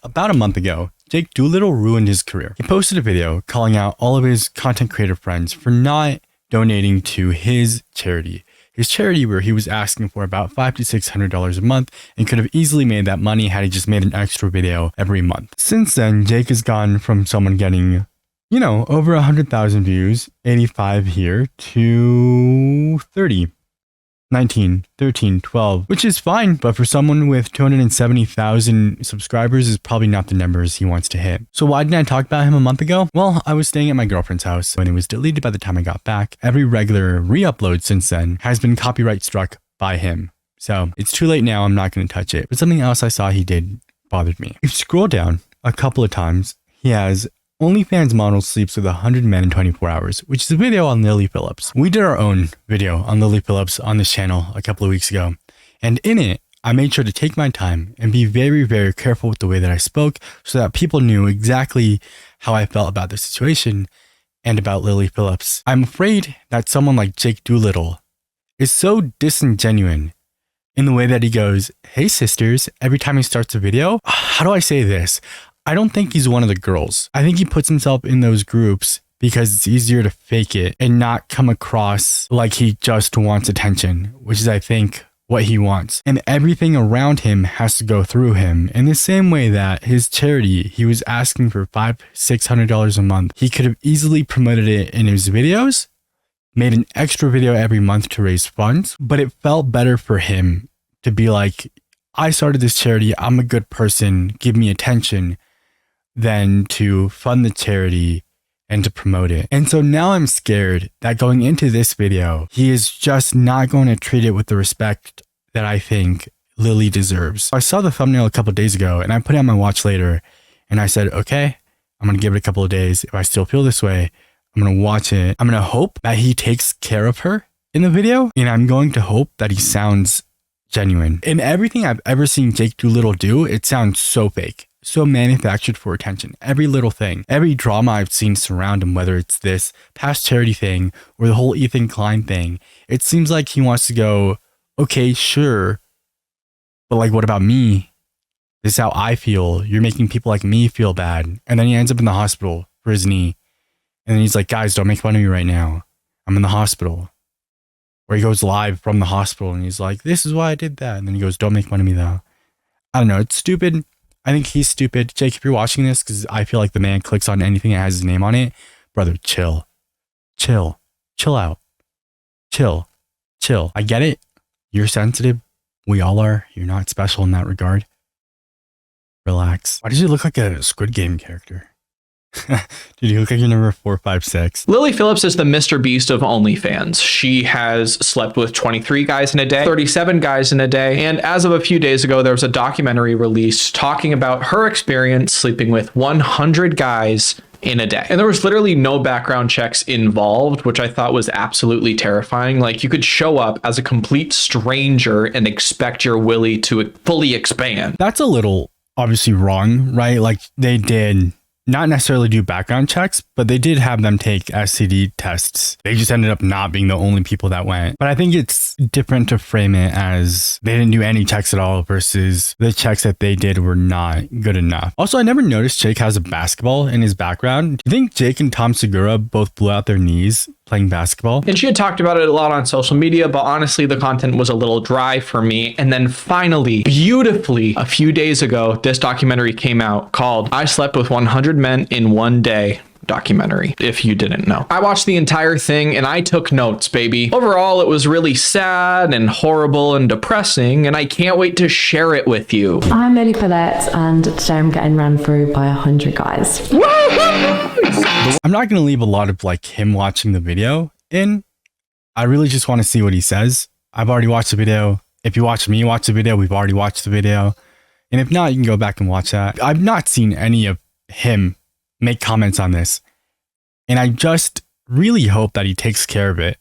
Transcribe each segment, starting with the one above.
About a month ago, Jake Doolittle ruined his career. He posted a video calling out all of his content creator friends for not donating to his charity. His charity where he was asking for about $500 to $600 a month and could have easily made that money had he just made an extra video every month. Since then, Jake has gone from someone getting, over 100,000 views, 85 here, to 30. 19, 13, 12, which is fine, but for someone with 270,000 subscribers is probably not the numbers he wants to hit. So why didn't I talk about him a month ago? Well, I was staying at my girlfriend's house when it was deleted by the time I got back. Every regular re-upload since then has been copyright struck by him. So it's too late now, I'm not going to touch it. But something else I saw he did bothered me. If you scroll down a couple of times, he has OnlyFans model sleeps with 100 men in 24 hours, which is a video on Lily Phillips. We did our own video on Lily Phillips on this channel a couple of weeks ago. And in it, I made sure to take my time and be very, very careful with the way that I spoke so that people knew exactly how I felt about the situation and about Lily Phillips. I'm afraid that someone like Jake Doolittle is so disingenuous in the way that he goes, "Hey sisters," every time he starts a video. How do I say this? I don't think he's one of the girls. I think he puts himself in those groups because it's easier to fake it and not come across like he just wants attention, which is, I think, what he wants. And everything around him has to go through him in the same way that his charity, he was asking for $500, $600 a month. He could have easily promoted it in his videos, made an extra video every month to raise funds, but it felt better for him to be like, I started this charity, I'm a good person, give me attention, than to fund the charity and to promote it. And so now I'm scared that going into this video, he is just not going to treat it with the respect that I think Lily deserves. I saw the thumbnail a couple of days ago and I put it on my watch later and I said, okay, I'm going to give it a couple of days. If I still feel this way, I'm going to watch it. I'm going to hope that he takes care of her in the video. And I'm going to hope that he sounds genuine. In everything I've ever seen Jake Doolittle do, it sounds so fake. So manufactured for attention. Every little thing, every drama I've seen surround him, whether it's this past charity thing or the whole Ethan Klein thing, it seems like he wants to go, okay, sure, but like, what about me? This is how I feel. You're making people like me feel bad. And then he ends up in the hospital for his knee. And then he's like, guys, don't make fun of me right now. I'm in the hospital. Or he goes live from the hospital and he's like, this is why I did that. And then he goes, don't make fun of me though. I don't know. It's stupid. I think he's stupid. Jake, if you're watching this, because I feel like the man clicks on anything that has his name on it, brother, chill. Chill. Chill out. Chill. Chill. I get it. You're sensitive. We all are. You're not special in that regard. Relax. Why does he look like a Squid Game character? Dude, you look like you're number 456. Lily Phillips is the Mr. Beast of OnlyFans. She has slept with 23 guys in a day, 37 guys in a day, and as of a few days ago, there was a documentary released talking about her experience sleeping with 100 guys in a day. And there was literally no background checks involved, which I thought was absolutely terrifying. Like, you could show up as a complete stranger and expect your willy to fully expand. That's a little obviously wrong, right? Like, they did not necessarily do background checks, but they did have them take STD tests. They just ended up not being the only people that went. But I think it's different to frame it as they didn't do any checks at all versus the checks that they did were not good enough. Also, I never noticed Jake has a basketball in his background. Do you think Jake and Tom Segura both blew out their knees playing basketball? And she had talked about it a lot on social media, but honestly, the content was a little dry for me. And then finally, beautifully, a few days ago, this documentary came out called I Slept with 100 Men in One Day documentary, if you didn't know. I watched the entire thing and I took notes, baby. Overall, it was really sad and horrible and depressing, and I can't wait to share it with you. I'm Lily Phillips, and today I'm getting ran through by 100 guys. I'm not going to leave a lot of like him watching the video in. I really just want to see what he says. I've already watched the video. If you watch me watch the video, we've already watched the video. And if not, you can go back and watch that. I've not seen any of him make comments on this. And I just really hope that he takes care of it.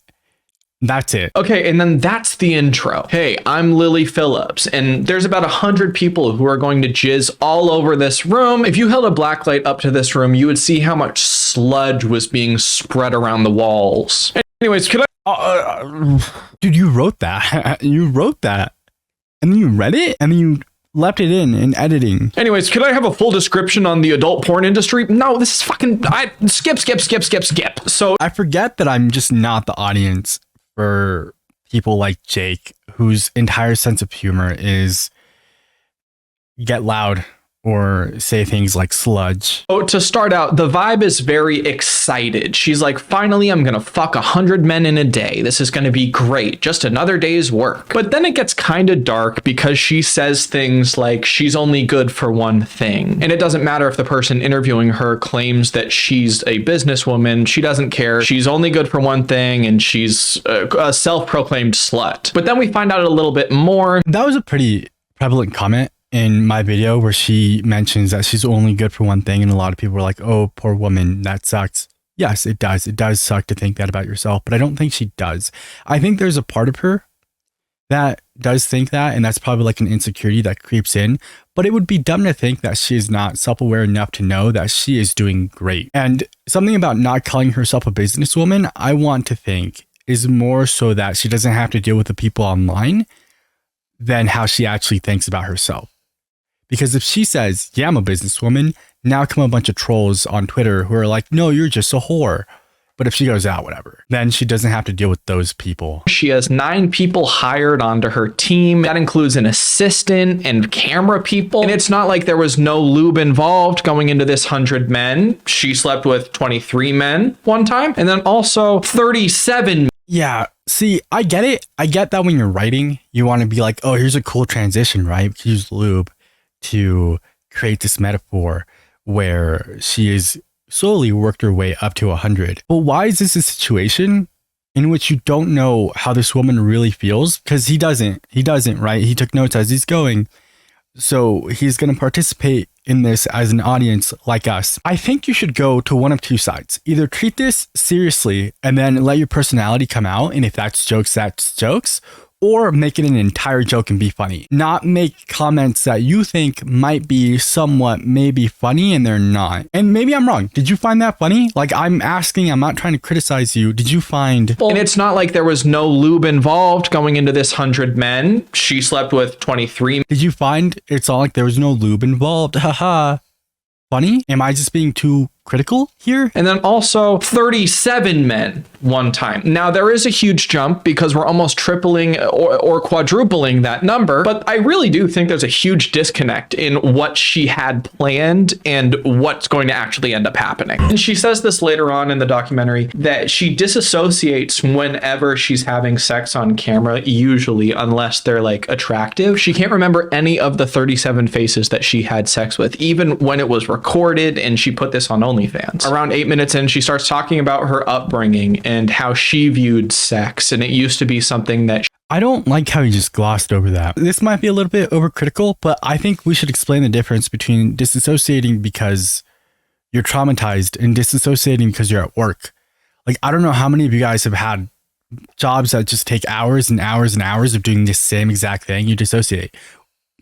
That's it. Okay, and then that's the intro. Hey, I'm Lily Phillips, and there's about 100 people who are going to jizz all over this room. If you held a black light up to this room, you would see how much sludge was being spread around the walls. Anyways, could I... Dude, you wrote that. You wrote that. And then you read it, and then you left it in editing. Anyways, could I have a full description on the adult porn industry? No, this is fucking skip. So I forget that I'm just not the audience for people like Jake, whose entire sense of humor is get loud or say things like sludge. Oh, to start out, the vibe is very excited. She's like, finally, I'm gonna fuck 100 men in a day. This is gonna be great. Just another day's work. But then it gets kind of dark because she says things like she's only good for one thing. And it doesn't matter if the person interviewing her claims that she's a businesswoman. She doesn't care. She's only good for one thing and she's a self-proclaimed slut. But then we find out a little bit more. That was a pretty prevalent comment in my video where she mentions that she's only good for one thing, and a lot of people were like, oh, poor woman, that sucks. Yes, it does. It does suck to think that about yourself, but I don't think she does. I think there's a part of her that does think that, and that's probably like an insecurity that creeps in, but it would be dumb to think that she is not self-aware enough to know that she is doing great. And something about not calling herself a businesswoman, I want to think, is more so that she doesn't have to deal with the people online than how she actually thinks about herself. Because if she says, yeah, I'm a businesswoman, now come a bunch of trolls on Twitter who are like, no, you're just a whore. But if she goes out, whatever, then she doesn't have to deal with those people. She has 9 people hired onto her team. That includes an assistant and camera people. And it's not like there was no lube involved going into this 100 men. She slept with 23 men one time. And then also 37. Yeah, see, I get it. I get that when you're writing, you want to be like, oh, here's a cool transition, right? We can use lube to create this metaphor where she is slowly worked her way up to 100. But why is this a situation in which you don't know how this woman really feels? Because he doesn't, right? He took notes as he's going. So he's going to participate in this as an audience like us. I think you should go to one of two sides. Either treat this seriously and then let your personality come out. And if that's jokes. Or make it an entire joke and be funny. Not make comments that you think might be somewhat maybe funny and they're not. And maybe I'm wrong. Did you find that funny? Like, I'm asking, I'm not trying to criticize you. Did you find... And it's not like there was no lube involved going into this 100 men. She slept with 23. Did you find it's all like there was no lube involved? Haha. Funny? Am I just being too critical here? And then also 37 men one time. Now there is a huge jump because we're almost tripling or quadrupling that number, but I really do think there's a huge disconnect in what she had planned and what's going to actually end up happening. And she says this later on in the documentary that she disassociates whenever she's having sex on camera, usually, unless they're like attractive. She can't remember any of the 37 faces that she had sex with, even when it was recorded, and she put this on OnlyFans. Around 8 minutes in, she starts talking about her upbringing and how she viewed sex, and it used to be something that I don't like how you just glossed over that. This might be a little bit overcritical, but I think we should explain the difference between disassociating because you're traumatized and disassociating because you're at work. Like, I don't know how many of you guys have had jobs that just take hours and hours and hours of doing the same exact thing. You dissociate.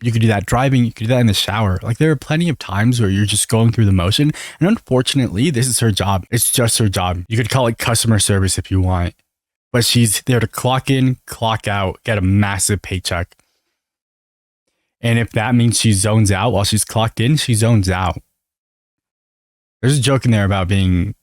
You could do that driving. You could do that in the shower. Like, there are plenty of times where you're just going through the motion. And unfortunately, this is her job. It's just her job. You could call it customer service if you want. But she's there to clock in, clock out, get a massive paycheck. And if that means she zones out while she's clocked in, she zones out. There's a joke in there about being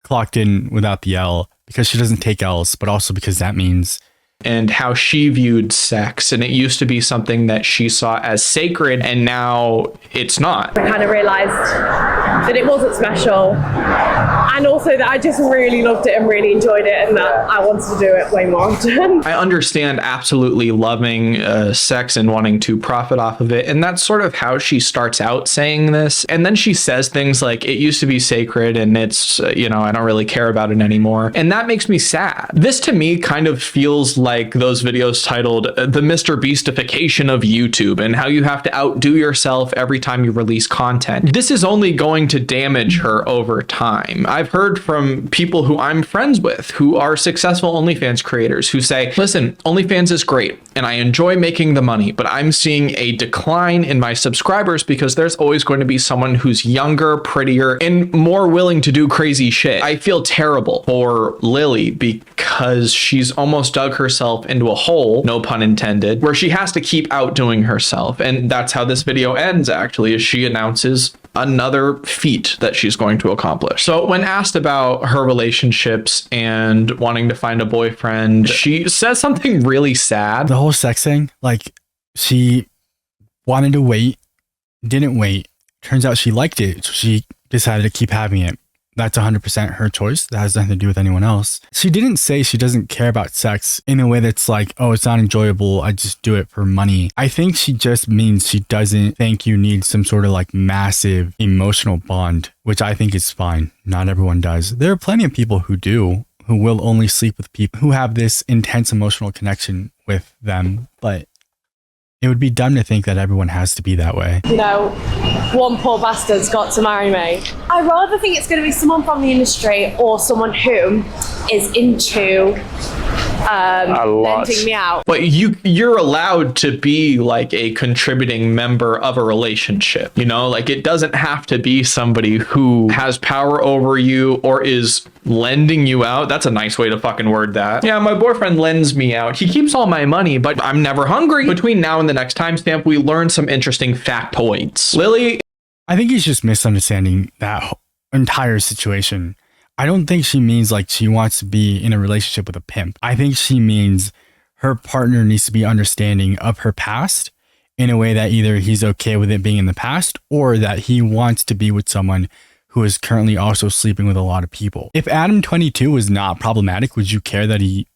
clocked in without the L because she doesn't take L's, but also because that means... and how she viewed sex. And it used to be something that she saw as sacred, and now it's not. I kind of realized that it wasn't special, and also that I just really loved it and really enjoyed it, and that I wanted to do it way more often. I understand absolutely loving sex and wanting to profit off of it, and that's sort of how she starts out saying this. And then she says things like, it used to be sacred, and it's, I don't really care about it anymore. And that makes me sad. This to me kind of feels like those videos titled The Mr. Beastification of YouTube and how you have to outdo yourself every time you release content. This is only going to damage her over time. I've heard from people who I'm friends with who are successful OnlyFans creators who say, listen, OnlyFans is great and I enjoy making the money, but I'm seeing a decline in my subscribers because there's always going to be someone who's younger, prettier, and more willing to do crazy shit. I feel terrible for Lily because she's almost dug herself into a hole, no pun intended, where she has to keep outdoing herself. And that's how this video ends, actually, as she announces another feat that she's going to accomplish. So when asked about her relationships and wanting to find a boyfriend, she says something really sad. The whole sex thing, like she wanted to wait, didn't wait. Turns out she liked it, so she decided to keep having it. That's 100% her choice. That has nothing to do with anyone else. She didn't say she doesn't care about sex in a way that's like, oh, it's not enjoyable, I just do it for money. I think she just means she doesn't think you need some sort of like massive emotional bond, which I think is fine. Not everyone does. There are plenty of people who do, who will only sleep with people who have this intense emotional connection with them, but it would be dumb to think that everyone has to be that way. You know, one poor bastard's got to marry me. I rather think it's going to be someone from the industry or someone who is into lending me out. But you're allowed to be like a contributing member of a relationship, you know, like it doesn't have to be somebody who has power over you or is lending you out. That's a nice way to fucking word that. Yeah, my boyfriend lends me out. He keeps all my money, but I'm never hungry. Between now and the next timestamp, we learn some interesting factoids. Lily, I think he's just misunderstanding that entire situation. I don't think she means like she wants to be in a relationship with a pimp. I think she means her partner needs to be understanding of her past in a way that either he's okay with it being in the past or that he wants to be with someone who is currently also sleeping with a lot of people. If Adam 22 was not problematic, would you care that he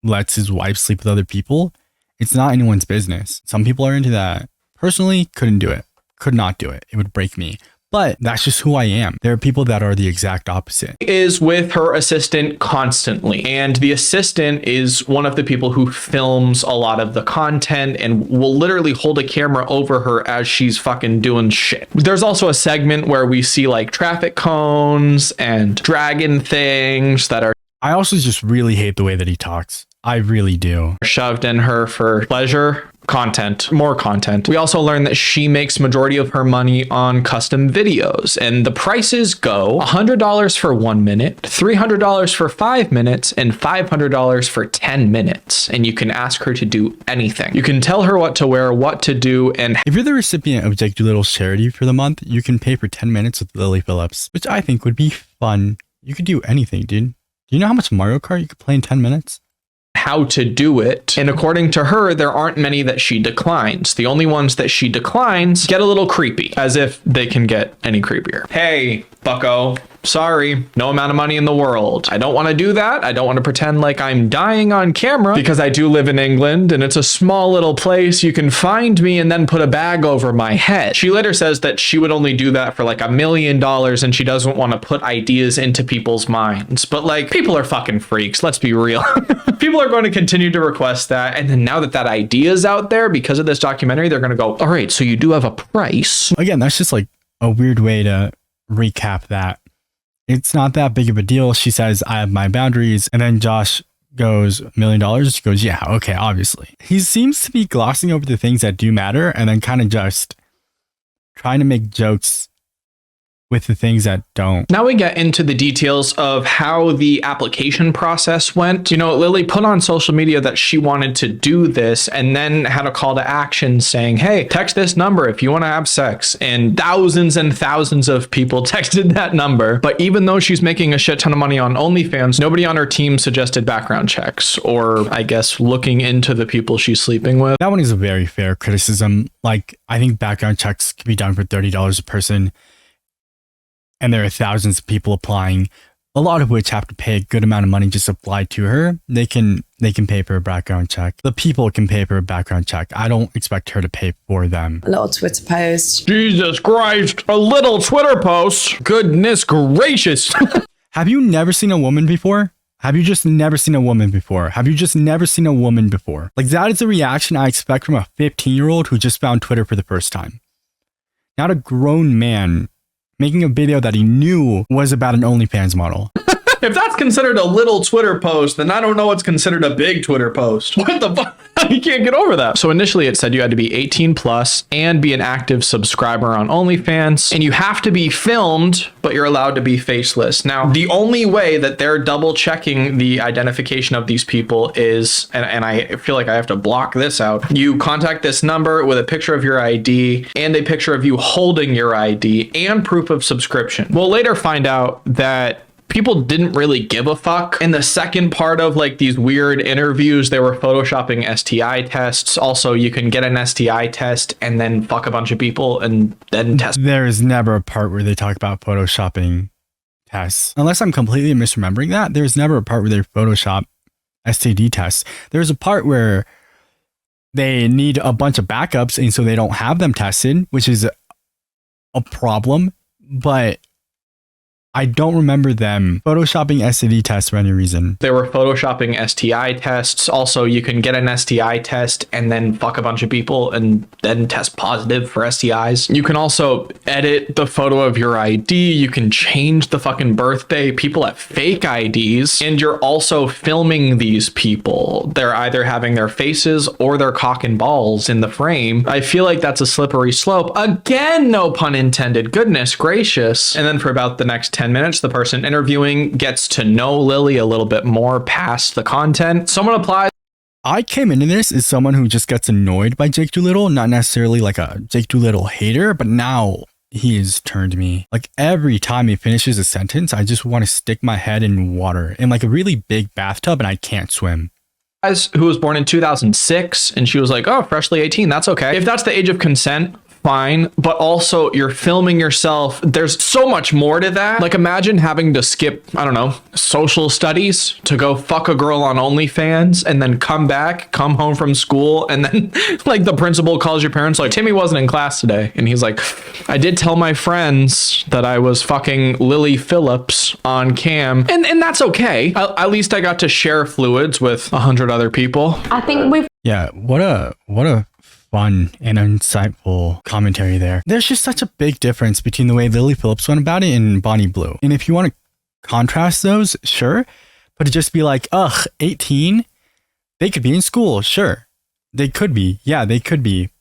lets his wife sleep with other people? It's not anyone's business. Some people are into that. Personally, couldn't do it. Could not do it. It would break me. But that's just who I am. There are people that are the exact opposite. Is with her assistant constantly. And the assistant is one of the people who films a lot of the content and will literally hold a camera over her as she's fucking doing shit. There's also a segment where we see like traffic cones and dragon things that are I also just really hate the way that he talks. I really do. Shoved in her for pleasure. Content, more content. We also learned that she makes majority of her money on custom videos, and the prices go $100 for 1 minute, $300 for 5 minutes, and $500 for 10 minutes. And you can ask her to do anything. You can tell her what to wear, what to do, and if you're the recipient of Jake Doolittle's charity for the month, you can pay for 10 minutes with Lily Phillips, which I think would be fun. You could do anything, dude. Do you know how much Mario Kart you could play in 10 minutes? how to do it. And according to her, there aren't many that she declines. The only ones that she declines get a little creepy, as if they can get any creepier. Hey, bucko. Sorry, no amount of money in the world. I don't want to do that. I don't want to pretend like I'm dying on camera because I do live in England and it's a small little place. You can find me and then put a bag over my head. She later says that she would only do that for like $1 million and she doesn't want to put ideas into people's minds. But like, people are fucking freaks. Let's be real. People are going to continue to request that. And then now that that idea is out there because of this documentary, they're going to go, all right, so you do have a price. Again, that's just like a weird way to recap that. It's not that big of a deal. She says, I have my boundaries. And then Josh goes, $1 million? She goes, yeah, okay, obviously. He seems to be glossing over the things that do matter and then kind of just trying to make jokes with the things that don't. Now we get into the details of how the application process went. You know, Lily put on social media that she wanted to do this and then had a call to action saying, hey, text this number if you want to have sex. And thousands of people texted that number. But even though she's making a shit ton of money on OnlyFans, nobody on her team suggested background checks or I guess looking into the people she's sleeping with. That one is a very fair criticism. Like, I think background checks can be done for $30 a person. And there are thousands of people applying, a lot of which have to pay a good amount of money just applied to her. They can pay for a background check. The people can pay for a background check. I don't expect her to pay for them. A little Twitter post. Jesus Christ, a little Twitter post. Goodness gracious. Have you never seen a woman before? Have you just never seen a woman before? Have you just never seen a woman before? Like, that is the reaction I expect from a 15-year-old who just found Twitter for the first time. Not a grown man making a video that he knew was about an OnlyFans model. If that's considered a little Twitter post, then I don't know what's considered a big Twitter post. What the fuck? You can't get over that. So initially it said you had to be 18 plus and be an active subscriber on OnlyFans, and you have to be filmed, but you're allowed to be faceless. Now, the only way that they're double checking the identification of these people is, and I feel like I have to block this out, you contact this number with a picture of your ID and a picture of you holding your ID and proof of subscription. We'll later find out that people didn't really give a fuck. In the second part of like these weird interviews, they were photoshopping STI tests. Also, you can get an STI test and then fuck a bunch of people and then test. There is never a part where they talk about photoshopping tests. Unless I'm completely misremembering that, there's never a part where they Photoshop STD tests. There's a part where they need a bunch of backups and so they don't have them tested, which is a problem. But I don't remember them photoshopping STD tests for any reason. They were photoshopping STI tests. Also, you can get an STI test and then fuck a bunch of people and then test positive for STIs. You can also edit the photo of your ID. You can change the fucking birthday. People have fake IDs. And you're also filming these people. They're either having their faces or their cock and balls in the frame. I feel like that's a slippery slope. Again, no pun intended. Goodness gracious. And then for about the next 10 minutes, the person interviewing gets to know Lily a little bit more past the content. Someone applies. I came into this as someone who just gets annoyed by Jake Doolittle, not necessarily like a Jake Doolittle hater, but now he has turned me. Like every time he finishes a sentence, I just want to stick my head in water in like a really big bathtub and I can't swim. Who was born in 2006 and she was like, oh, freshly 18, that's okay. If that's the age of consent, fine, but also you're filming yourself. There's so much more to that. Like imagine having to skip, I don't know, social studies to go fuck a girl on OnlyFans and then come home from school, and then like the principal calls your parents like, Timmy wasn't in class today, and he's like, I did tell my friends that I was fucking Lily Phillips on cam, and that's okay. At least I got to share fluids with 100 other people. I think we've Yeah, what a fun and insightful commentary there. There's just such a big difference between the way Lily Phillips went about it and Bonnie Blue. And if you want to contrast those, sure. But to just be like, 18, they could be in school, sure. They could be. Yeah, they could be.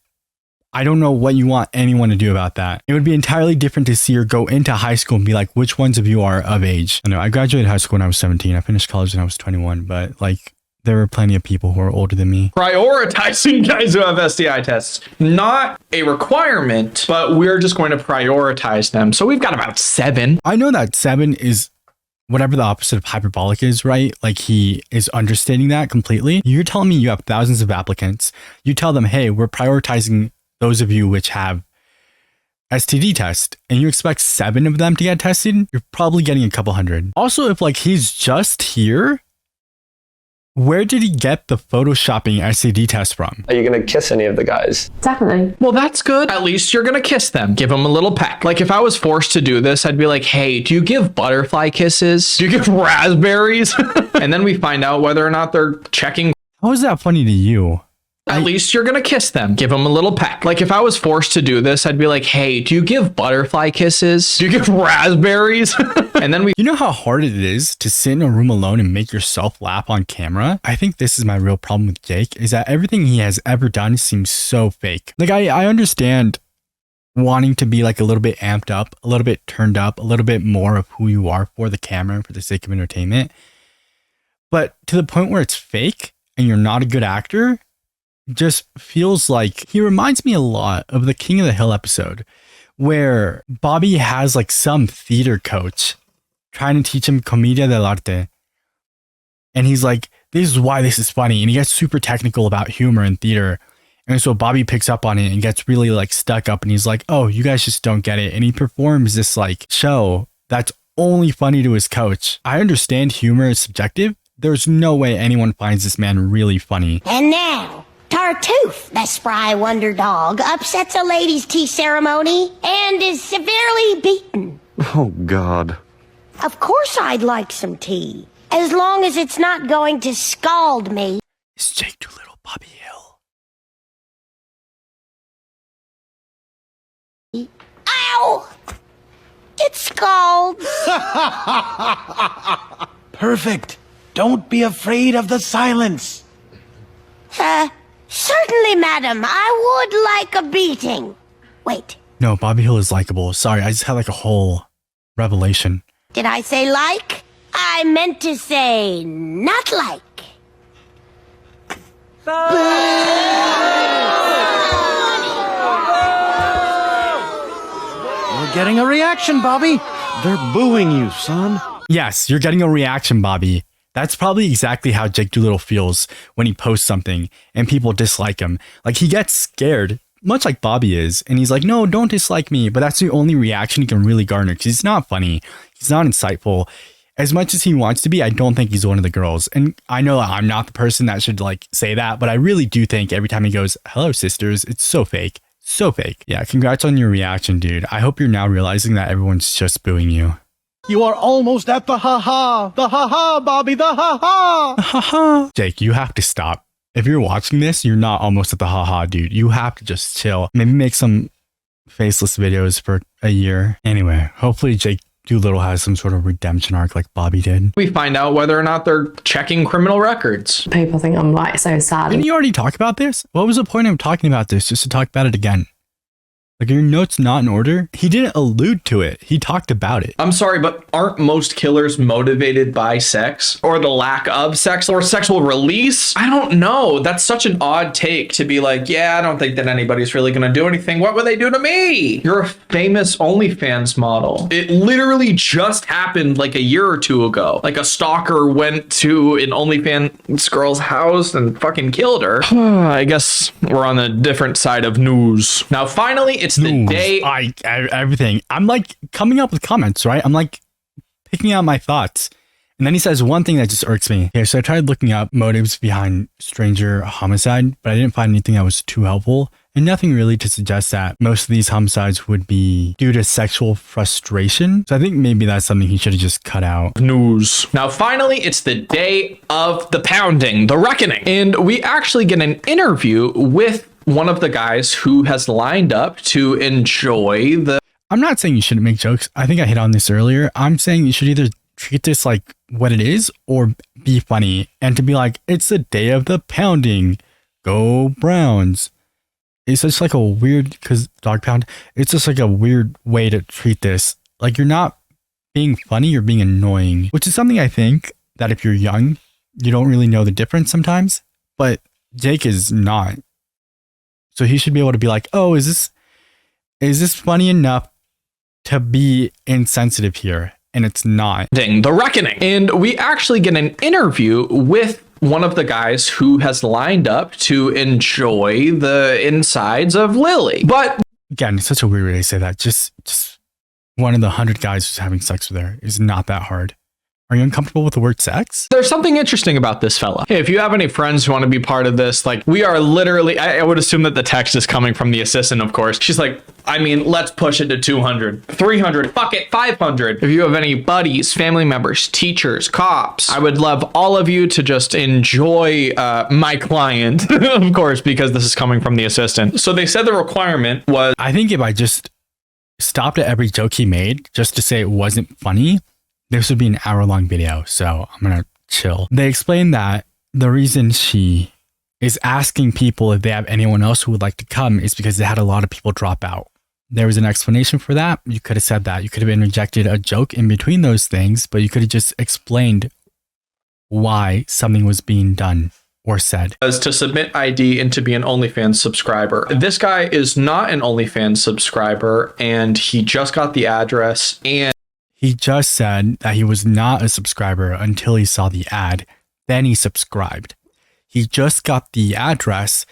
I don't know what you want anyone to do about that. It would be entirely different to see her go into high school and be like, which ones of you are of age? I know I graduated high school when I was 17. I finished college when I was 21, but like, there were plenty of people who are older than me. Prioritizing guys who have STI tests. Not a requirement, but we're just going to prioritize them. So we've got about 7. I know that 7 is whatever the opposite of hyperbolic is, right? Like he is understating that completely. You're telling me you have thousands of applicants. You tell them, hey, we're prioritizing those of you which have STD test, and you expect 7 of them to get tested. You're probably getting a couple hundred. Also, if like he's just here, where did he get the photoshopping STD test from? Are you going to kiss any of the guys? definitely. Well, that's good. At least you're going to kiss them. Give them a little peck. Like if I was forced to do this, I'd be like, hey, do you give butterfly kisses? Do you give raspberries? And then we find out whether or not they're checking. How is that funny to you? At least you're going to kiss them. Give them a little peck. Like if I was forced to do this, I'd be like, hey, do you give butterfly kisses? Do you give raspberries? And then You know how hard it is to sit in a room alone and make yourself laugh on camera? I think this is my real problem with Jake, is that everything he has ever done seems so fake. Like I understand wanting to be like a little bit amped up, a little bit turned up, a little bit more of who you are for the camera and for the sake of entertainment. But to the point where it's fake and you're not a good actor, just feels like he reminds me a lot of the King of the Hill episode where Bobby has like some theater coach trying to teach him comedia dell'arte. And he's like, this is why this is funny. And he gets super technical about humor in theater. And so Bobby picks up on it and gets really like stuck up. And he's like, oh, you guys just don't get it. And he performs this like show that's only funny to his coach. I understand humor is subjective. There's no way anyone finds this man really funny. And now, Tartuffe, the spry wonder dog, upsets a ladies' tea ceremony and is severely beaten. Oh, God. Of course I'd like some tea, as long as it's not going to scald me. Is Jake Doolittle Bobby Hill? Ow! It scalds. Perfect. Don't be afraid of the silence. Certainly, madam. I would like a beating. Wait, No, Bobby Hill is likable. Sorry, I just had like a whole revelation. did I say like? I meant to say not like. We're getting a reaction, Bobby. They're booing you, son. Yes, you're getting a reaction, Bobby. That's probably exactly how Jake Doolittle feels when he posts something and people dislike him. Like, he gets scared, much like Bobby is, and he's like, no, don't dislike me. But that's the only reaction he can really garner, because he's not funny. He's not insightful. As much as he wants to be, I don't think he's one of the girls. And I know I'm not the person that should like say that, but I really do think every time he goes, hello, sisters, it's so fake. So fake. Yeah, congrats on your reaction, dude. I hope you're now realizing that everyone's just booing you. You are almost at the ha-ha. The ha-ha, Bobby, the ha-ha. Haha. Jake, you have to stop. If you're watching this, you're not almost at the haha, dude. You have to just chill. Maybe make some faceless videos for a year. Anyway, hopefully Jake Doolittle has some sort of redemption arc like Bobby did. We find out whether or not they're checking criminal records. People think I'm like so sad. Didn't you already talk about this? What was the point of talking about this just to talk about it again? Like, are your notes not in order? He didn't allude to it. He talked about it. I'm sorry, but aren't most killers motivated by sex or the lack of sex or sexual release? I don't know. That's such an odd take to be like, yeah, I don't think that anybody's really going to do anything. What would they do to me? You're a famous OnlyFans model. It literally just happened like a year or two ago. Like a stalker went to an OnlyFans girl's house and fucking killed her. I guess we're on the different side of news. Now, finally, it's the day. Everything. I'm like coming up with comments, right? I'm like picking out my thoughts. And then he says one thing that just irks me. Okay, so I tried looking up motives behind stranger homicide, but I didn't find anything that was too helpful. And nothing really to suggest that most of these homicides would be due to sexual frustration. So I think maybe that's something he should have just cut out. News. Now, finally, it's the day of the pounding, the reckoning. And we actually get an interview with one of the guys who has lined up to enjoy the... I'm not saying you shouldn't make jokes. I think I hit on this earlier. I'm saying you should either treat this like what it is or be funny. And to be like, it's the day of the pounding. Go Browns. It's just like a weird, because dog pound, it's just like a weird way to treat this. Like, you're not being funny, you're being annoying, which is something I think that if you're young, you don't really know the difference sometimes. But Jake is not. So he should be able to be like, oh, is this funny enough to be insensitive here? And it's not. The reckoning. And we actually get an interview with one of the guys who has lined up to enjoy the insides of Lily. But again, it's such a weird way to say that. Just one of the 100 guys who's having sex with her is not that hard. Are you uncomfortable with the word sex? there's something interesting about this fella. Hey, if you have any friends who want to be part of this, like, we are literally, I would assume that the text is coming from the assistant, of course. She's like, I mean, let's push it to 200, 300, fuck it, 500. If you have any buddies, family members, teachers, cops, I would love all of you to just enjoy my client, of course, because this is coming from the assistant. So they said the requirement was... I think if I just stopped at every joke he made just to say it wasn't funny, this would be an hour-long video, so I'm gonna chill. They explained that the reason she is asking people if they have anyone else who would like to come is because they had a lot of people drop out. There was an explanation for that. You could have said that. You could have interjected a joke in between those things, but you could have just explained why something was being done or said. Was to submit ID and to be an OnlyFans subscriber. This guy is not an OnlyFans subscriber, and he just got the address, and he just said that he was not a subscriber until he saw the ad. Then he subscribed. He just got the address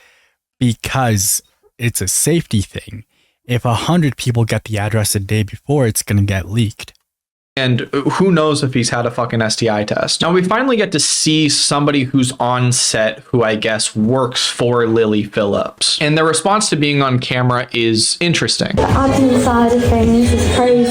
because it's a safety thing. If 100 people get the address a day before, it's going to get leaked. And who knows if he's had a fucking STI test. Now we finally get to see somebody who's on set who I guess works for Lily Phillips. And their response to being on camera is interesting. The admin side of things is crazy.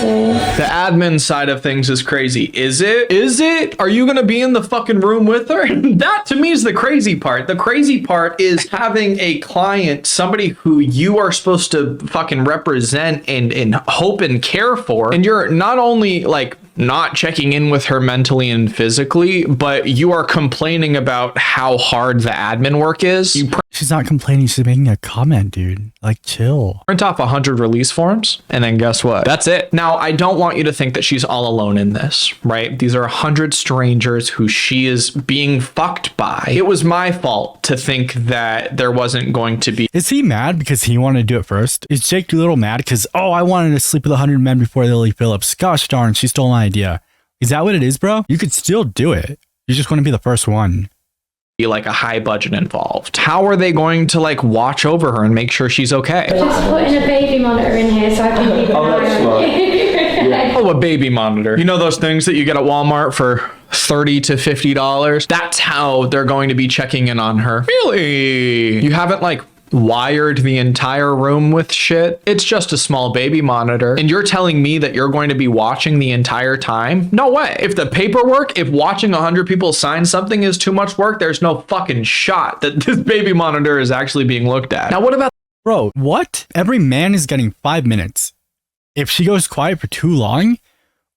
The admin side of things is crazy. Is it? Is it? Are you gonna be in the fucking room with her? That to me is the crazy part. The crazy part is having a client, somebody who you are supposed to fucking represent and hope and care for. And you're not only like not checking in with her mentally and physically, but you are complaining about how hard the admin work is. She's not complaining. She's making a comment, dude. Like, chill. Print off 100 release forms, and then guess what? That's it. Now, I don't want you to think that she's all alone in this, right? These are 100 strangers who she is being fucked by. It was my fault to think that there wasn't going to be. Is he mad because he wanted to do it first? Is Jake Doolittle mad because, oh, I wanted to sleep with 100 men before Lily Phillips. Gosh darn, she stole my idea. Is that what it is, bro? You could still do it. You just want to be the first one. Be like a high budget involved. How are they going to like watch over her and make sure she's okay? Just putting a baby monitor in here so I can keep an eye on you. Oh, a baby monitor. You know those things that you get at Walmart for $30 to $50? That's how they're going to be checking in on her. Really? You haven't like wired the entire room with shit? It's just a small baby monitor. And you're telling me that you're going to be watching the entire time? No way. If the paperwork, if watching 100 people sign something is too much work, there's no fucking shot that this baby monitor is actually being looked at. Now, what about... Bro, what? Every man is getting 5 minutes. If she goes quiet for too long,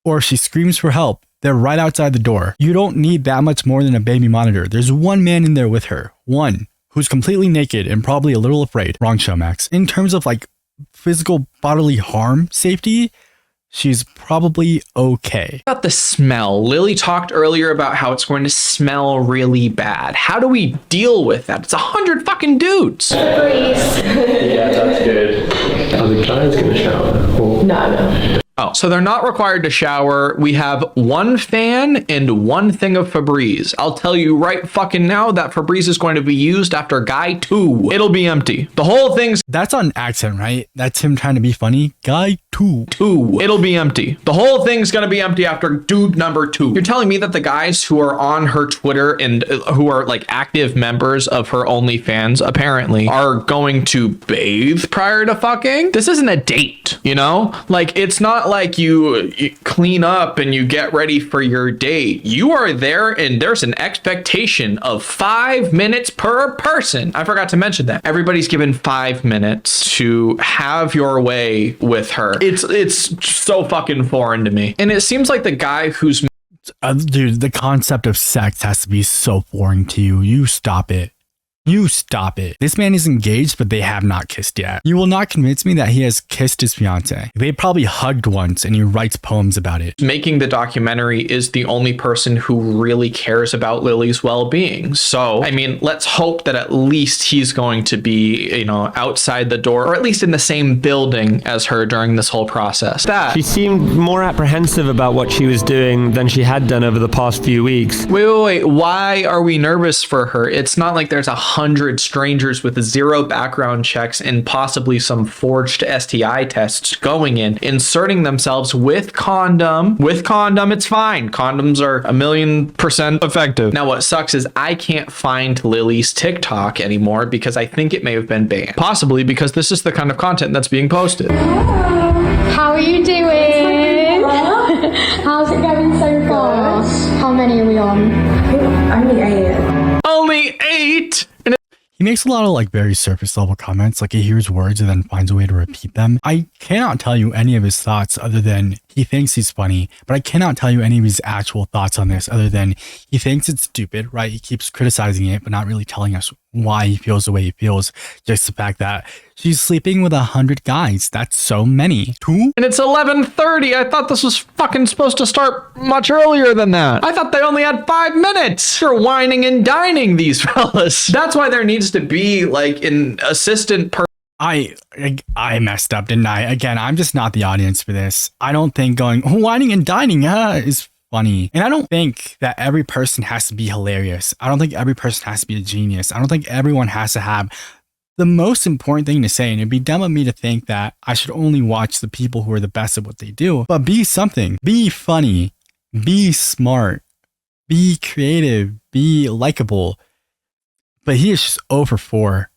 or she screams for help, they're right outside the door. You don't need that much more than a baby monitor. There's one man in there with her. One. Who's completely naked and probably a little afraid. Wrong show, Max. In terms of like physical bodily harm safety, she's probably okay. About the smell? Lily talked earlier about how it's going to smell really bad. How do we deal with that? It's 100 fucking dudes. Yeah, that's good. Are the guys gonna shower? Or... No. Oh, so they're not required to shower. We have one fan and one thing of Febreze. I'll tell you right fucking now that Febreze is going to be used after guy 2. It'll be empty. The whole thing's... That's on accent, right? That's him trying to be funny. Guy 2. 2. It'll be empty. The whole thing's gonna be empty after dude number 2. You're telling me that the guys who are on her Twitter and who are like active members of her OnlyFans apparently are going to bathe prior to fucking? This isn't a date, you know? Like, it's not like you clean up and you get ready for your date. You are there and there's an expectation of 5 minutes per person. I forgot to mention that. Everybody's given 5 minutes to have your way with her. It's so fucking foreign to me. And it seems like the guy who's... Dude, the concept of sex has to be so foreign to you. You stop it. You stop it. This man is engaged, but they have not kissed yet. You will not convince me that he has kissed his fiance. They probably hugged once and he writes poems about it. Making the documentary is the only person who really cares about Lily's well-being. So, I mean, let's hope that at least he's going to be, you know, outside the door or at least in the same building as her during this whole process. She seemed more apprehensive about what she was doing than she had done over the past few weeks. Wait. Why are we nervous for her? It's not like there's 100 strangers with 0 background checks and possibly some forged STI tests going in, inserting themselves with condom. With condom, it's fine. Condoms are 1,000,000% effective. Now, what sucks is I can't find Lily's TikTok anymore because I think it may have been banned. Possibly because this is the kind of content that's being posted. How are you doing? How's it going so far? How many are we on? Only 8. Only 8? He makes a lot of like very surface level comments, like he hears words and then finds a way to repeat them. I cannot tell you any of his thoughts other than he thinks he's funny, but I cannot tell you any of his actual thoughts on this other than he thinks it's stupid, right? He keeps criticizing it, but not really telling us why he feels the way he feels. Just the fact that she's sleeping with 100 guys. That's so many. 2? And it's 11:30. I thought this was fucking supposed to start much earlier than that. I thought they only had 5 minutes for whining and dining these fellas. That's why there needs to be like an assistant person. I messed up, didn't I? Again, I'm just not the audience for this. I don't think going whining and dining is funny. And I don't think that every person has to be hilarious. I don't think every person has to be a genius. I don't think everyone has to have the most important thing to say. And it'd be dumb of me to think that I should only watch the people who are the best at what they do. But be something. Be funny. Be smart. Be creative. Be likable. But he is just 0 for 4.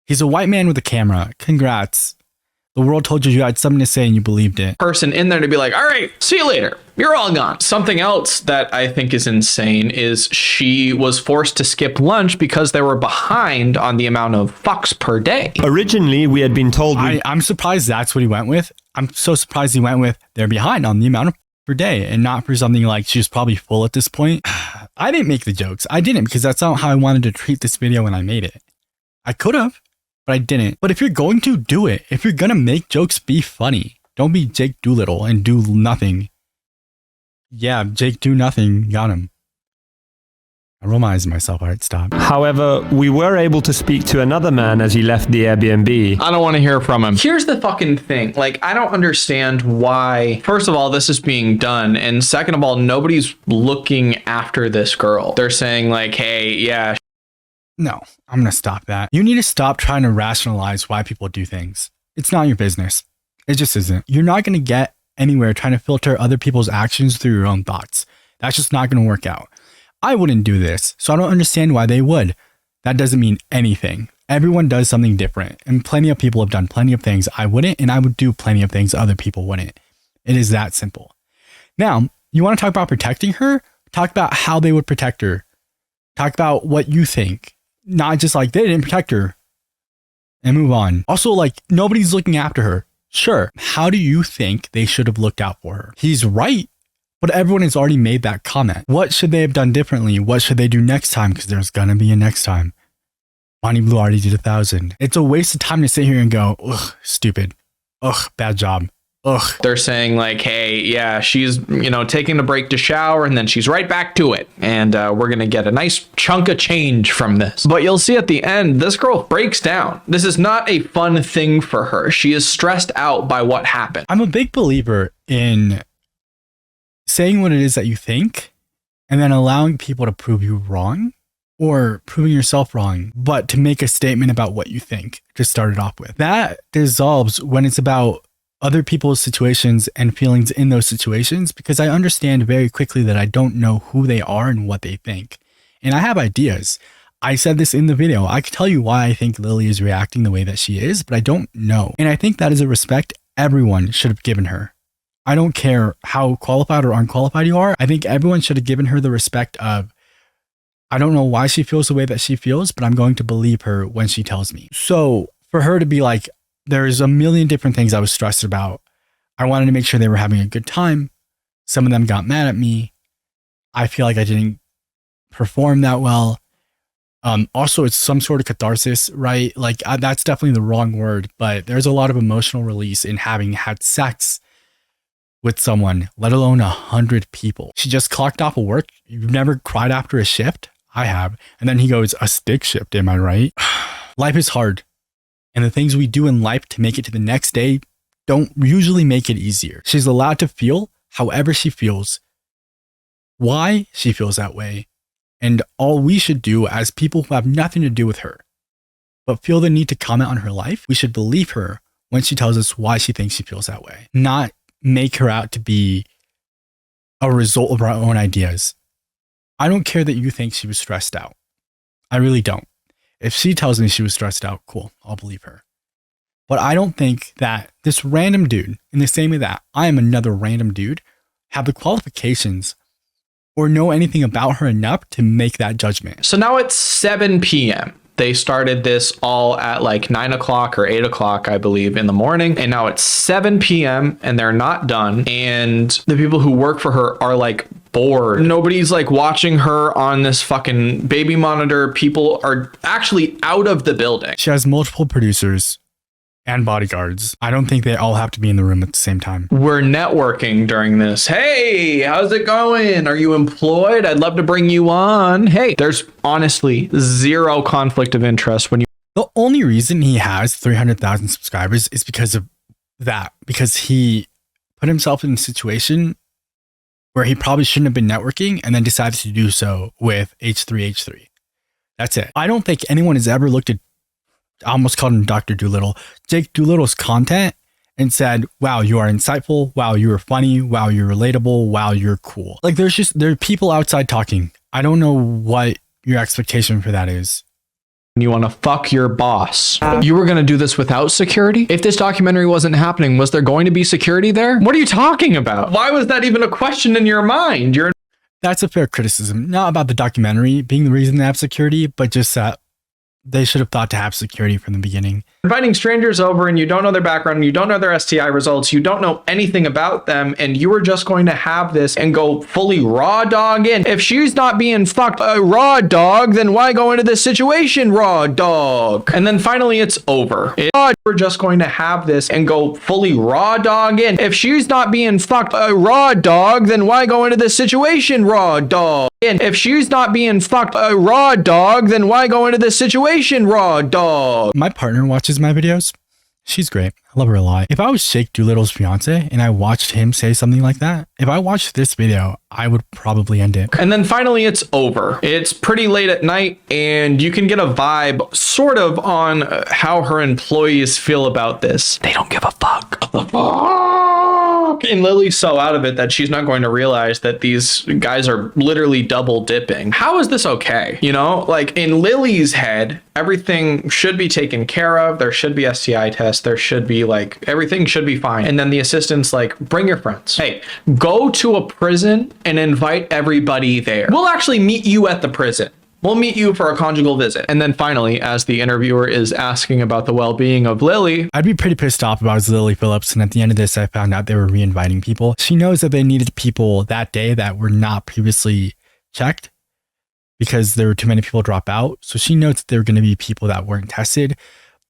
He's a white man with a camera. Congrats. The world told you you had something to say and you believed it. Person in there to be like, all right, see you later. You're all gone. Something else that I think is insane is she was forced to skip lunch because they were behind on the amount of fucks per day. Originally, we had been told... I'm surprised that's what he went with. I'm so surprised he went with they're behind on the amount of per day and not for something like she was probably full at this point. I didn't make the jokes. I didn't because that's not how I wanted to treat this video when I made it. I could have, but I didn't. But if you're going to do it, if you're going to make jokes, be funny. Don't be Jake Doolittle and do nothing. Yeah, Jake do nothing. Got him. I roll my eyes at myself. All right, stop. However, we were able to speak to another man as he left the Airbnb. I don't want to hear from him. Here's the fucking thing. Like, I don't understand why, first of all, this is being done. And second of all, nobody's looking after this girl. They're saying like, hey, yeah. No, I'm going to stop that. You need to stop trying to rationalize why people do things. It's not your business. It just isn't. You're not going to get anywhere trying to filter other people's actions through your own thoughts. That's just not going to work out. I wouldn't do this, so I don't understand why they would. That doesn't mean anything. Everyone does something different, and plenty of people have done plenty of things I wouldn't, and I would do plenty of things other people wouldn't. It is that simple. Now, you want to talk about protecting her? Talk about how they would protect her. Talk about what you think. Not just like, they didn't protect her. And move on. Also, like, nobody's looking after her. Sure. How do you think they should have looked out for her? He's right. But everyone has already made that comment. What should they have done differently? What should they do next time? Because there's gonna be a next time. Bonnie Blue already did 1,000. It's a waste of time to sit here and go, ugh, stupid. Ugh, bad job. Ugh. They're saying like, hey, yeah, she's, taking a break to shower and then she's right back to it. And we're going to get a nice chunk of change from this. But you'll see at the end, this girl breaks down. This is not a fun thing for her. She is stressed out by what happened. I'm a big believer in saying what it is that you think and then allowing people to prove you wrong or proving yourself wrong, but to make a statement about what you think to start it off with. That dissolves when it's about other people's situations and feelings in those situations, because I understand very quickly that I don't know who they are and what they think. And I have ideas. I said this in the video. I could tell you why I think Lily is reacting the way that she is, but I don't know. And I think that is a respect everyone should have given her. I don't care how qualified or unqualified you are. I think everyone should have given her the respect of, I don't know why she feels the way that she feels, but I'm going to believe her when she tells me. So for her to be like, there's a million different things I was stressed about. I wanted to make sure they were having a good time. Some of them got mad at me. I feel like I didn't perform that well. Also, it's some sort of catharsis, right? Like that's definitely the wrong word, but there's a lot of emotional release in having had sex with someone, let alone 100 people. She just clocked off of work. You've never cried after a shift? I have. And then he goes, a stick shift, am I right? Life is hard. And the things we do in life to make it to the next day don't usually make it easier. She's allowed to feel however she feels, why she feels that way. And all we should do as people who have nothing to do with her, but feel the need to comment on her life, we should believe her when she tells us why she thinks she feels that way. Not make her out to be a result of our own ideas. I don't care that you think she was stressed out. I really don't. If she tells me she was stressed out, cool, I'll believe her. But I don't think that this random dude, in the same way that I am another random dude, have the qualifications or know anything about her enough to make that judgment. So now it's 7 p.m. They started this all at like 9 o'clock or 8 o'clock, I believe, in the morning. And now it's 7 p.m. and they're not done. And the people who work for her are like bored. Nobody's like watching her on this fucking baby monitor. People are actually out of the building. She has multiple producers and bodyguards. I don't think they all have to be in the room at the same time. We're networking during this. Hey, how's it going? Are you employed? I'd love to bring you on. Hey, there's honestly zero conflict of interest when you... The only reason he has 300,000 subscribers is because of that, because he put himself in a situation where he probably shouldn't have been networking and then decided to do so with H3H3. That's it. I don't think anyone has ever looked at, I almost called him Dr. Doolittle, Jake Doolittle's content and said, wow, you are insightful. Wow, you are funny. Wow, you're relatable. Wow, you're cool. Like there are people outside talking. I don't know what your expectation for that is. You want to fuck your boss. You were going to do this without security? If this documentary wasn't happening, was there going to be security there? What are you talking about? Why was that even a question in your mind? That's a fair criticism. Not about the documentary being the reason they have security, but just that they should have thought to have security from the beginning. Inviting strangers over and you don't know their background, you don't know their STI results, you don't know anything about them, and you are just going to have this and go fully raw dog in. If she's not being fucked raw dog, then why go into this situation raw dog? And then finally it's over. We're just going to have this and go fully raw dog in. If she's not being fucked raw dog, then why go into this situation raw dog? And if she's not being fucked raw dog, then why go into this situation raw dog? My partner watches my videos. She's great. I love her a lot. If I was Jake Doolittle's fiance and I watched him say something like that, if I watched this video, I would probably end it. And then finally it's over. It's pretty late at night and you can get a vibe sort of on how her employees feel about this. They don't give a fuck. And Lily's so out of it that she's not going to realize that these guys are literally double dipping. How is this okay? You know, like in Lily's head, everything should be taken care of. There should be STI tests. There should be like, everything should be fine. And then the assistant's like, bring your friends. Hey, go to a prison and invite everybody there. We'll actually meet you at the prison. We'll meet you for a conjugal visit. And then finally, as the interviewer is asking about the well-being of Lily, I'd be pretty pissed off about Lily Phillips. And at the end of this, I found out they were re-inviting people. She knows that they needed people that day that were not previously checked because there were too many people drop out. So she knows that there were going to be people that weren't tested.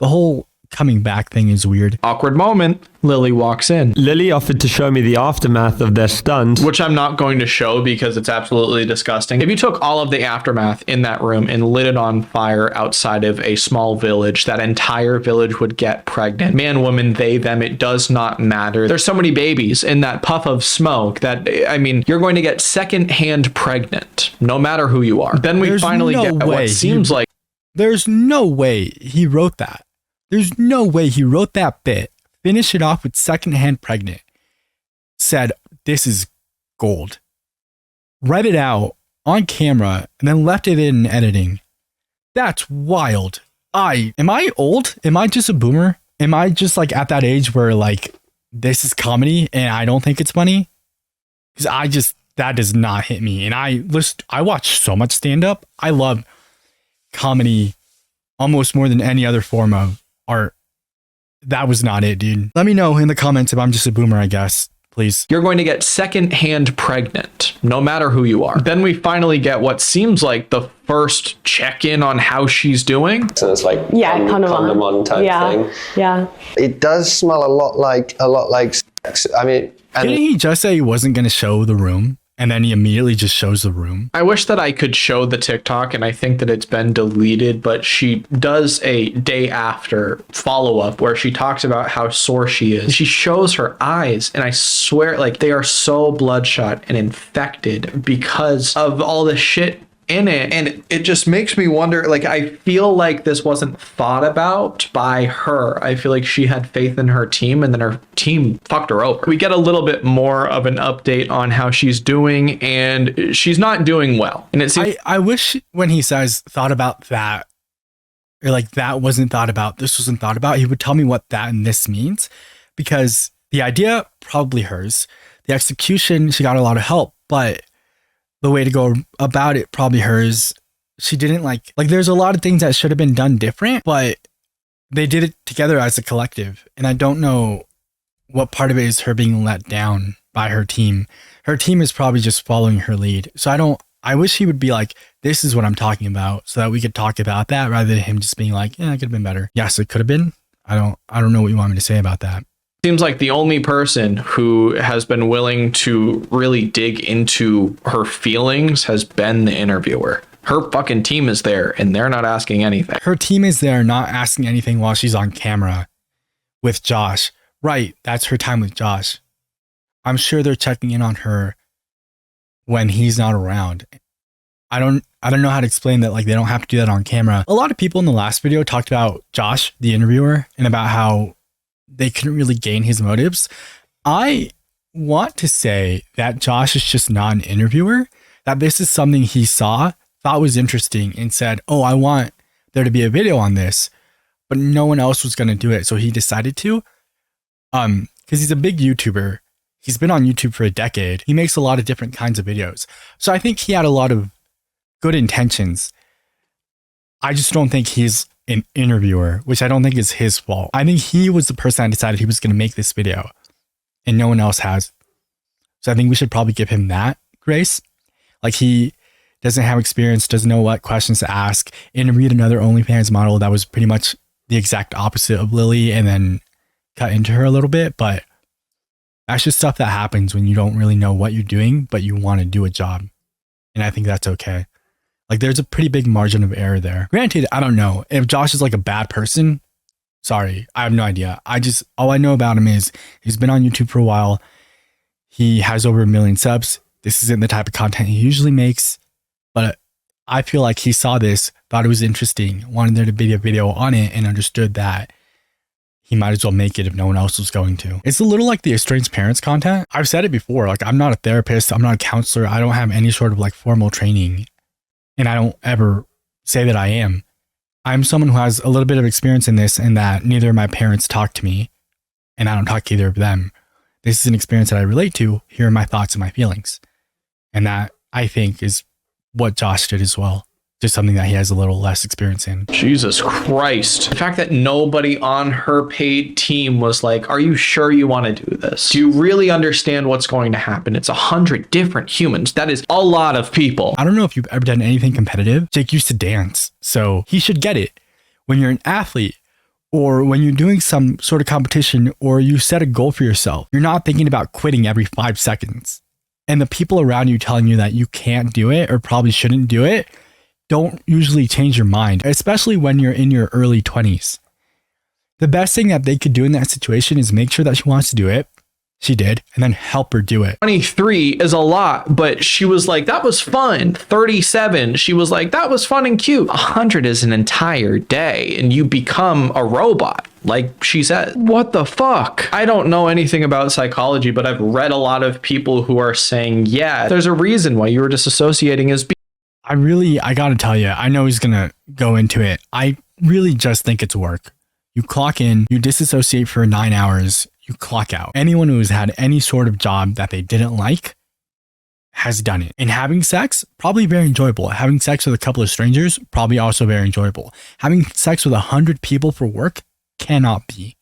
The whole coming back thing is weird. Awkward moment. Lily walks in. Lily offered to show me the aftermath of their stunt, which I'm not going to show because it's absolutely disgusting. If you took all of the aftermath in that room and lit it on fire outside of a small village, that entire village would get pregnant. Man, woman, they, them, it does not matter. There's so many babies in that puff of smoke that, I mean, you're going to get secondhand pregnant, no matter who you are. Then we finally get what seems like... There's no way he wrote that. There's no way he wrote that bit, finished it off with secondhand pregnant, said, this is gold, read it out on camera, and then left it in editing. That's wild. Am I old? Am I just a boomer? Am I just like at that age where like this is comedy and I don't think it's funny? Because that does not hit me. And I watch so much stand-up. I love comedy almost more than any other form of art. That was not it, dude. Let me know in the comments if I'm just a boomer, I guess. Please. You're going to get secondhand pregnant, no matter who you are. Then we finally get what seems like the first check-in on how she's doing. So it's like condom on type thing. Yeah. It does smell a lot like sex. I mean, didn't he just say he wasn't going to show the room? And then he immediately just shows the room. I wish that I could show the TikTok, and I think that it's been deleted, but she does a day after follow-up where she talks about how sore she is. She shows her eyes, and I swear, like, they are so bloodshot and infected because of all the shit in it. And it just makes me wonder, like, I feel like this wasn't thought about by her. I feel like she had faith in her team and then her team fucked her over. We get a little bit more of an update on how she's doing, and she's not doing well. And it seems I wish when he says thought about that, or like that wasn't thought about, this wasn't thought about, he would tell me what that and this means, because the idea probably hers, the execution, she got a lot of help, but the way to go about it probably hers. She didn't like there's a lot of things that should have been done different, but they did it together as a collective. And I don't know what part of it is her being let down by her team. Her team is probably just following her lead. So I wish he would be like, this is what I'm talking about, so that we could talk about that rather than him just being like, yeah, it could have been better. Yes, it could have been. I don't know what you want me to say about that. Seems like the only person who has been willing to really dig into her feelings has been the interviewer. Her fucking team is there and they're not asking anything. Her team is there not asking anything while she's on camera with Josh. Right, that's her time with Josh. I'm sure they're checking in on her when he's not around. I don't know how to explain that. Like, they don't have to do that on camera. A lot of people in the last video talked about Josh, the interviewer, and about how they couldn't really gain his motives. I want to say that Josh is just not an interviewer, that this is something he saw, thought was interesting, and said, oh, I want there to be a video on this, but no one else was going to do it. So he decided to, because he's a big YouTuber. He's been on YouTube for a decade. He makes a lot of different kinds of videos. So I think he had a lot of good intentions. I just don't think he's an interviewer, which I don't think is his fault. I think he was the person that decided he was going to make this video and no one else has. So I think we should probably give him that grace. Like, he doesn't have experience, doesn't know what questions to ask, interviewed another OnlyFans model that was pretty much the exact opposite of Lily and then cut into her a little bit. But that's just stuff that happens when you don't really know what you're doing, but you want to do a job. And I think that's okay. Like, there's a pretty big margin of error there. Granted, I don't know if Josh is like a bad person. Sorry, I have no idea. All I know about him is he's been on YouTube for a while. He has over 1 million subs. This isn't the type of content he usually makes, but I feel like he saw this, thought it was interesting, wanted there to be a video on it, and understood that he might as well make it if no one else was going to. It's a little like the estranged parents content. I've said it before, like, I'm not a therapist, I'm not a counselor, I don't have any sort of like formal training, and I don't ever say that I am. I'm someone who has a little bit of experience in this, and that neither of my parents talk to me, and I don't talk to either of them. This is an experience that I relate to. Here are my thoughts and my feelings. And that, I think, is what Josh did as well. Just something that he has a little less experience in. Jesus Christ. The fact that nobody on her paid team was like, are you sure you want to do this? Do you really understand what's going to happen? It's 100 different humans. That is a lot of people. I don't know if you've ever done anything competitive. Jake used to dance, so he should get it. When you're an athlete, or when you're doing some sort of competition, or you set a goal for yourself, you're not thinking about quitting every 5 seconds. And the people around you telling you that you can't do it or probably shouldn't do it don't usually change your mind, especially when you're in your early 20s. The best thing that they could do in that situation is make sure that she wants to do it. She did, and then help her do it. 23 is a lot, but she was like, that was fun. 37, she was like, that was fun and cute. 100 is an entire day, and you become a robot, like she said. What the fuck? I don't know anything about psychology, but I've read a lot of people who are saying, yeah, there's a reason why you were disassociating as I gotta tell you, I know he's gonna go into it. I really just think it's work. You clock in, you disassociate for 9 hours, you clock out. Anyone who's had any sort of job that they didn't like has done it. And having sex, probably very enjoyable. Having sex with a couple of strangers, probably also very enjoyable. Having sex with 100 people for work cannot be.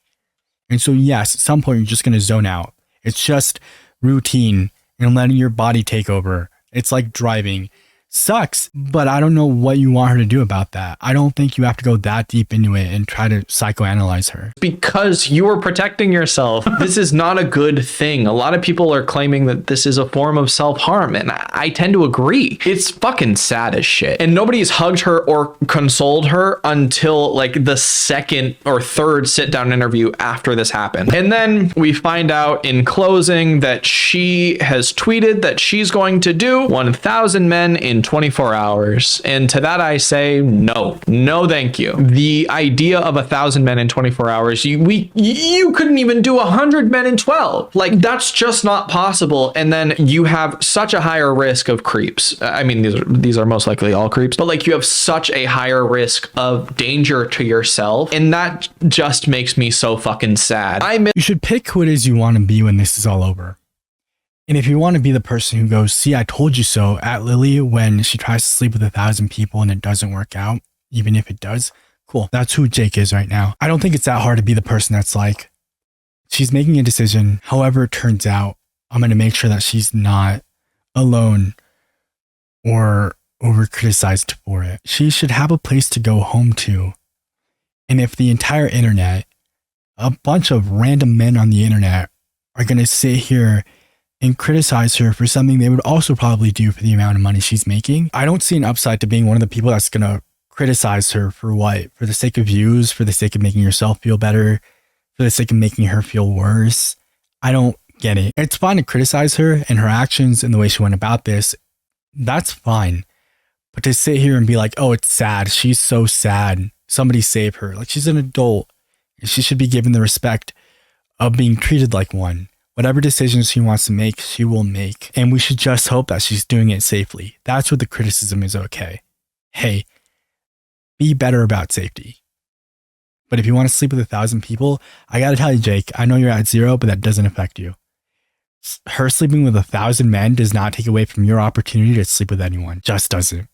And so yes, at some point you're just gonna zone out. It's just routine and letting your body take over. It's like driving. Sucks, but I don't know what you want her to do about that. I don't think you have to go that deep into it and try to psychoanalyze her. Because you are protecting yourself. This is not a good thing. A lot of people are claiming that this is a form of self-harm, and I tend to agree. It's fucking sad as shit. And nobody's hugged her or consoled her until like the second or third sit-down interview after this happened. And then we find out in closing that she has tweeted that she's going to do 1,000 men in 24 hours. And to that I say no thank you. The idea of 1,000 men in 24 hours, you couldn't even do 100 men in 12. Like, that's just not possible. And then you have such a higher risk of creeps. I mean, these are most likely all creeps, but like, you have such a higher risk of danger to yourself, and that just makes me so fucking sad. You should pick who it is you want to be when this is all over. And if you want to be the person who goes, see, I told you so at Lily when she tries to sleep with 1,000 people and it doesn't work out, even if it does, cool. That's who Jake is right now. I don't think it's that hard to be the person that's like, she's making a decision. However it turns out, I'm going to make sure that she's not alone or over criticized for it. She should have a place to go home to. And if the entire internet, a bunch of random men on the internet are going to sit here and criticize her for something they would also probably do for the amount of money she's making, I don't see an upside to being one of the people that's going to criticize her for what? For the sake of views, for the sake of making yourself feel better, for the sake of making her feel worse. I don't get it. It's fine to criticize her and her actions and the way she went about this. That's fine. But to sit here and be like, oh, it's sad. She's so sad. Somebody save her. Like, she's an adult and she should be given the respect of being treated like one. Whatever decisions she wants to make, she will make. And we should just hope that she's doing it safely. That's what the criticism is okay. Hey, be better about safety. But if you want to sleep with 1,000 people, I got to tell you, Jake, I know you're at 0, but that doesn't affect you. Her sleeping with 1,000 men does not take away from your opportunity to sleep with anyone. Just doesn't.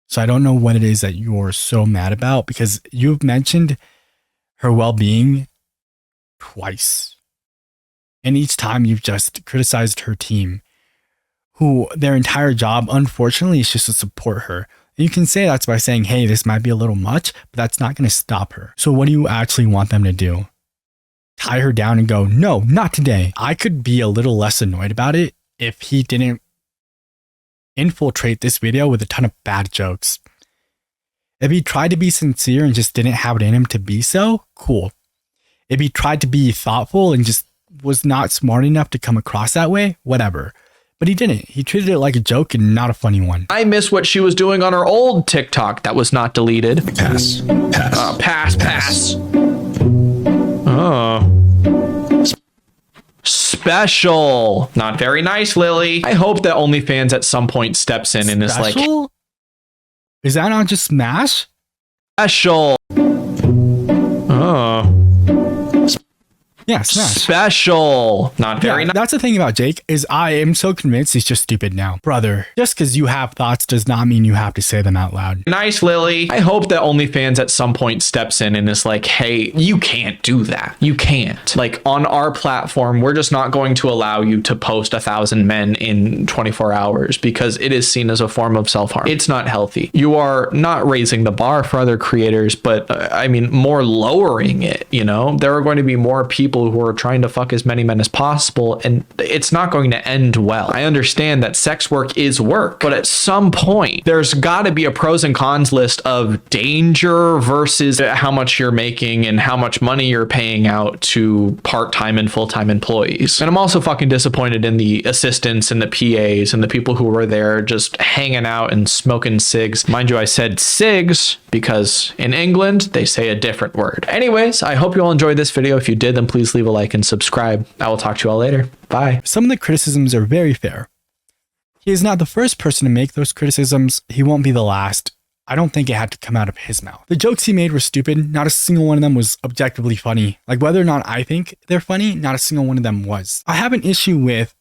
So I don't know what it is that you're so mad about, because you've mentioned her well-being twice. And each time you've just criticized her team, who their entire job, unfortunately, is just to support her. And you can say that's by saying, hey, this might be a little much, but that's not going to stop her. So what do you actually want them to do? Tie her down and go, no, not today. I could be a little less annoyed about it if he didn't infiltrate this video with a ton of bad jokes. If he tried to be sincere and just didn't have it in him to be so, cool. If he tried to be thoughtful and just was not smart enough to come across that way, whatever. But he didn't. He treated it like a joke and not a funny one. I miss what she was doing on her old TikTok that was not deleted. Pass. Pass. Oh. Special. Not very nice, Lily. I hope that OnlyFans at some point steps in and is like... Is that not just Smash? Special. Oh. Yeah, Smash. Special. Not very nice. That's the thing about Jake, is I am so convinced he's just stupid now. Brother, just because you have thoughts does not mean you have to say them out loud. Nice, Lily. I hope that OnlyFans at some point steps in and is like, hey, you can't do that. You can't. Like, on our platform, we're just not going to allow you to post 1,000 men in 24 hours because it is seen as a form of self-harm. It's not healthy. You are not raising the bar for other creators, but I mean, more lowering it, you know? There are going to be more people who are trying to fuck as many men as possible, and it's not going to end well. I understand that sex work is work, but at some point there's got to be a pros and cons list of danger versus how much you're making and how much money you're paying out to part-time and full-time employees. And I'm also fucking disappointed in the assistants and the PAs and the people who were there just hanging out and smoking cigs. Mind you, I said cigs because in England they say a different word. Anyways, I hope you all enjoyed this video. If you did, then please leave a like and subscribe. I will talk to you all later. Bye. Some of the criticisms are very fair. He is not the first person to make those criticisms. He won't be the last. I don't think it had to come out of his mouth. The jokes he made were stupid. Not a single one of them was objectively funny. Like, whether or not I think they're funny, not a single one of them was. I have an issue with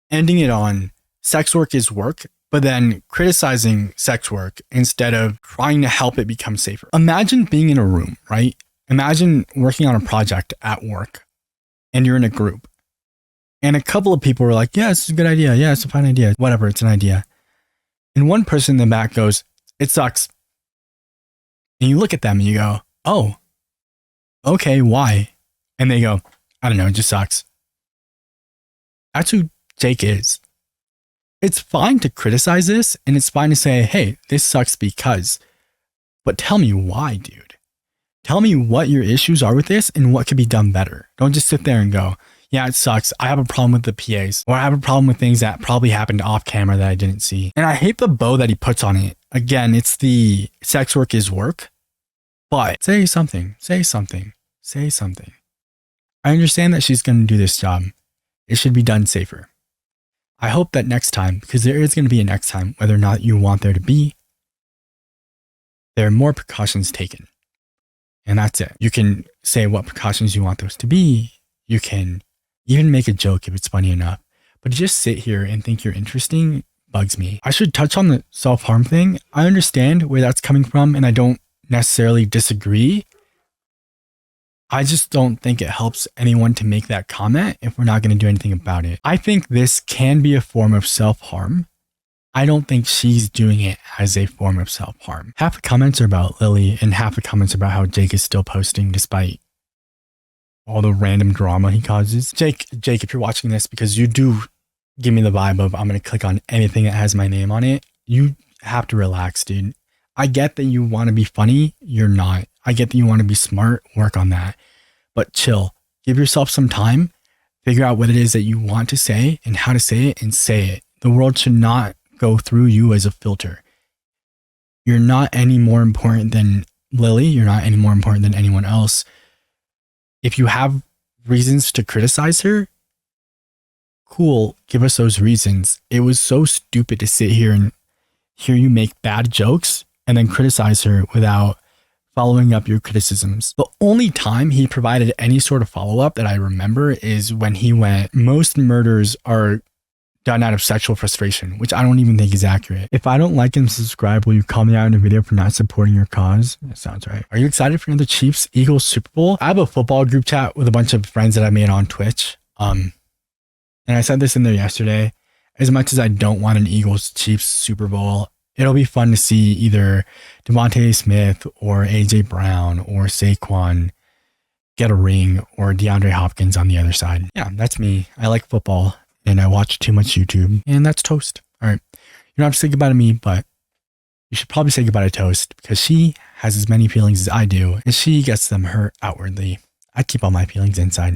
ending it on sex work is work, but then criticizing sex work instead of trying to help it become safer. Imagine being in a room, right? Imagine working on a project at work and you're in a group and a couple of people were like, yeah, it's a good idea. Yeah, it's a fine idea. Whatever, it's an idea. And one person in the back goes, it sucks. And you look at them and you go, oh, okay, why? And they go, I don't know, it just sucks. That's who Jake is. It's fine to criticize this and it's fine to say, hey, this sucks because, but tell me why, dude. Tell me what your issues are with this and what could be done better. Don't just sit there and go, yeah, it sucks. I have a problem with the PAs, or I have a problem with things that probably happened off camera that I didn't see. And I hate the bow that he puts on it. Again, it's the sex work is work, but say something. I understand that she's going to do this job. It should be done safer. I hope that next time, because there is going to be a next time, whether or not you want there to be, there are more precautions taken. And that's it. You can say what precautions you want those to be. You can even make a joke if it's funny enough. But to just sit here and think you're interesting bugs me. I should touch on the self-harm thing. I understand where that's coming from and I don't necessarily disagree. I just don't think it helps anyone to make that comment if we're not going to do anything about it. I think this can be a form of self-harm. I don't think she's doing it as a form of self-harm. Half the comments are about Lily and half the comments are about how Jake is still posting despite all the random drama he causes. Jake, if you're watching this, because you do give me the vibe of I'm going to click on anything that has my name on it, you have to relax, dude. I get that you want to be funny. You're not. I get that you want to be smart. Work on that. But chill. Give yourself some time. Figure out what it is that you want to say and how to say it and say it. The world should not go through you as a filter. You're not any more important than Lily. You're not any more important than anyone else. If you have reasons to criticize her, cool, give us those reasons. It was so stupid to sit here and hear you make bad jokes and then criticize her without following up your criticisms. The only time he provided any sort of follow-up that I remember is when he went, most murders are done out of sexual frustration, which I don't even think is accurate. If I don't like and subscribe, will you call me out in a video for not supporting your cause? That sounds right. Are you excited for another Chiefs Eagles Super Bowl? I have a football group chat with a bunch of friends that I made on Twitch. And I said this in there yesterday. As much as I don't want an Eagles Chiefs Super Bowl, it'll be fun to see either Devontae Smith or AJ Brown or Saquon get a ring, or DeAndre Hopkins on the other side. Yeah, that's me. I like football and I watch too much YouTube, and that's Toast. All right. You don't have to say goodbye to me, but you should probably say goodbye to Toast because she has as many feelings as I do and she gets them hurt outwardly. I keep all my feelings inside.